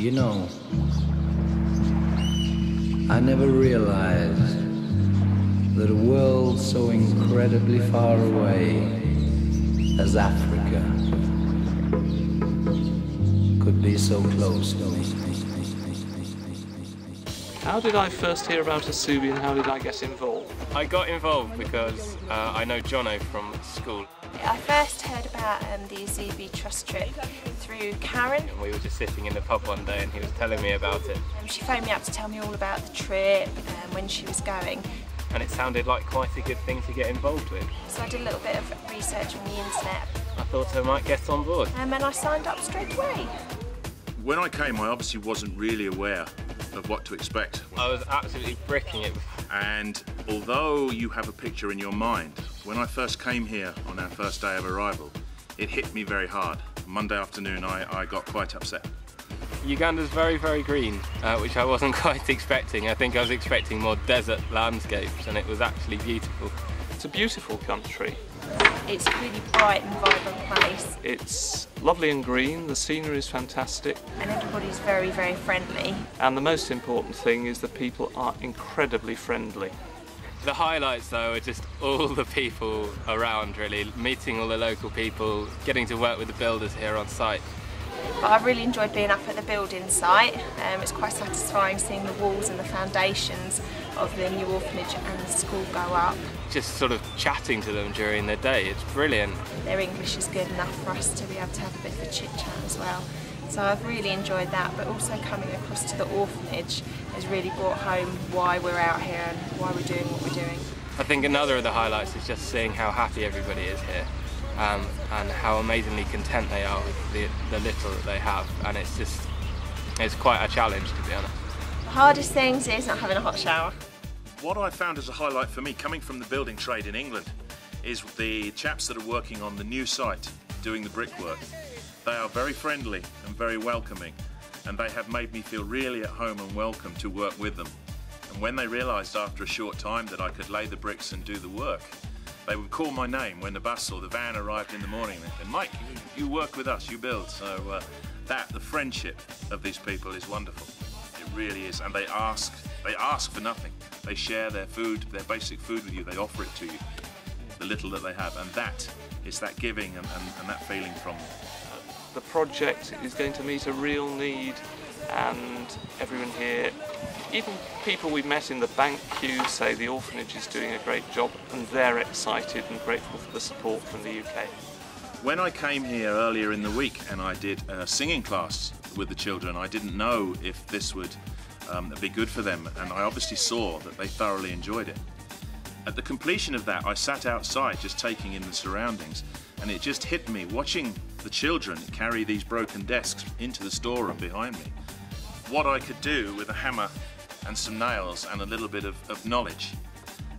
You know, I never realized that a world so incredibly far away as Africa could be so close to me. How did I first hear about Esuubi and how did I get involved? I got involved because I know Jono from school. I first heard about the Esuubi Trust trip through Karen. And we were just sitting in the pub one day and he was telling me about it. She phoned me up to tell me all about the trip and when she was going. And it sounded like quite a good thing to get involved with. So I did a little bit of research on the internet. I thought I might get on board. And I signed up straight away. When I came, I obviously wasn't really aware of what to expect. I was absolutely bricking it. And although you have a picture in your mind, when I first came here on our first day of arrival, it hit me very hard. Monday afternoon, I got quite upset. Uganda's very, very green, which I wasn't quite expecting. I think I was expecting more desert landscapes, and it was actually beautiful. It's a beautiful country. It's a really bright and vibrant place. It's lovely and green, the scenery is fantastic. And everybody's very, very friendly. And the most important thing is that people are incredibly friendly. The highlights though are just all the people around really, meeting all the local people, getting to work with the builders here on site. But I've really enjoyed being up at the building site. It's quite satisfying seeing the walls and the foundations of the new orphanage and the school go up. Just sort of chatting to them during the day, it's brilliant. Their English is good enough for us to be able to have a bit of a chit chat as well. So I've really enjoyed that, but also coming across to the orphanage has really brought home why we're out here and why we're doing what we're doing. I think another of the highlights is just seeing how happy everybody is here. And how amazingly content they are with the little that they have, and it's quite a challenge, to be honest. The hardest things is not having a hot shower. What I found as a highlight for me, coming from the building trade in England, is the chaps that are working on the new site, doing the brickwork. They are very friendly and very welcoming, and they have made me feel really at home and welcome to work with them. And when they realised after a short time that I could lay the bricks and do the work, they would call my name when the bus or the van arrived in the morning. They said, "Mike, you work with us, you build." So the friendship of these people is wonderful. It really is. And they ask for nothing. They share their food, their basic food with you. They offer it to you, the little that they have. And that is that giving and that feeling from them. The project is going to meet a real need, and everyone here, even people we've met in the bank queue, say the orphanage is doing a great job, and they're excited and grateful for the support from the UK. When I came here earlier in the week and I did a singing class with the children, I didn't know if this would be good for them, and I obviously saw that they thoroughly enjoyed it. At the completion of that, I sat outside just taking in the surroundings, and it just hit me watching the children carry these broken desks into the storeroom behind me. What I could do with a hammer and some nails and a little bit of knowledge.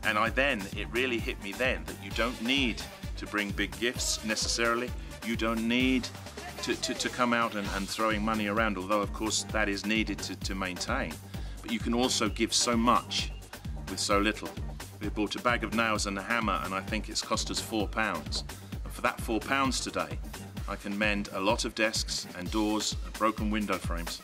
And it really hit me then that you don't need to bring big gifts necessarily. You don't need to come out and throwing money around, although of course that is needed to maintain. But you can also give so much with so little. We bought a bag of nails and a hammer, and I think it's cost us £4. And for that £4 today, I can mend a lot of desks and doors and broken window frames.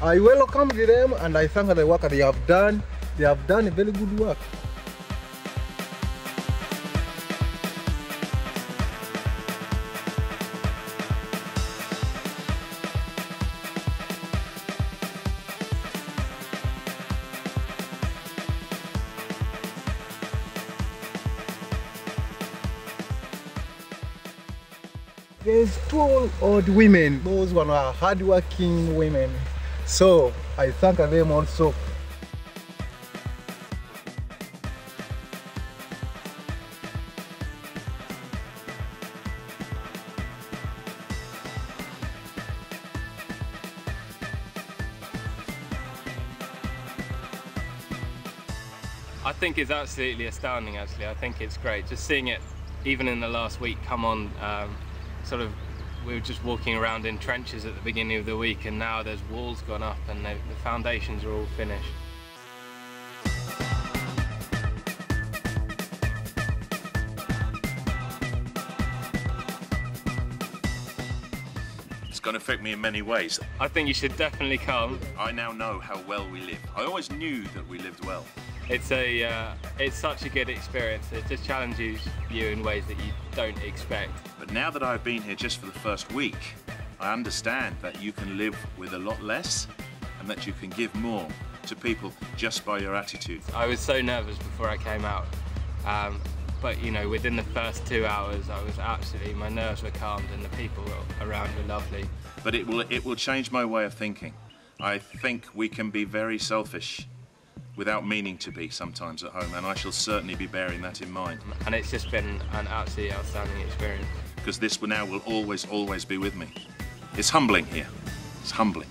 I welcome them and I thank the work they have done. They have done a very good work. There's two old women. Those one are hardworking women. So I thank them also. I think it's absolutely astounding, actually. I think it's great. Just seeing it, even in the last week, come on, we were just walking around in trenches at the beginning of the week, and now there's walls gone up and the foundations are all finished. It's going to affect me in many ways. I think you should definitely come. I now know how well we live. I always knew that we lived well. It's such a good experience. It just challenges you in ways that you don't expect. But now that I've been here just for the first week, I understand that you can live with a lot less and that you can give more to people just by your attitude. I was so nervous before I came out, but you know, within the first 2 hours, my nerves were calmed and the people around were lovely. But it will change my way of thinking. I think we can be very selfish without meaning to be sometimes at home, and I shall certainly be bearing that in mind. And it's just been an absolutely outstanding experience. Because this now will always be with me. It's humbling here. It's humbling.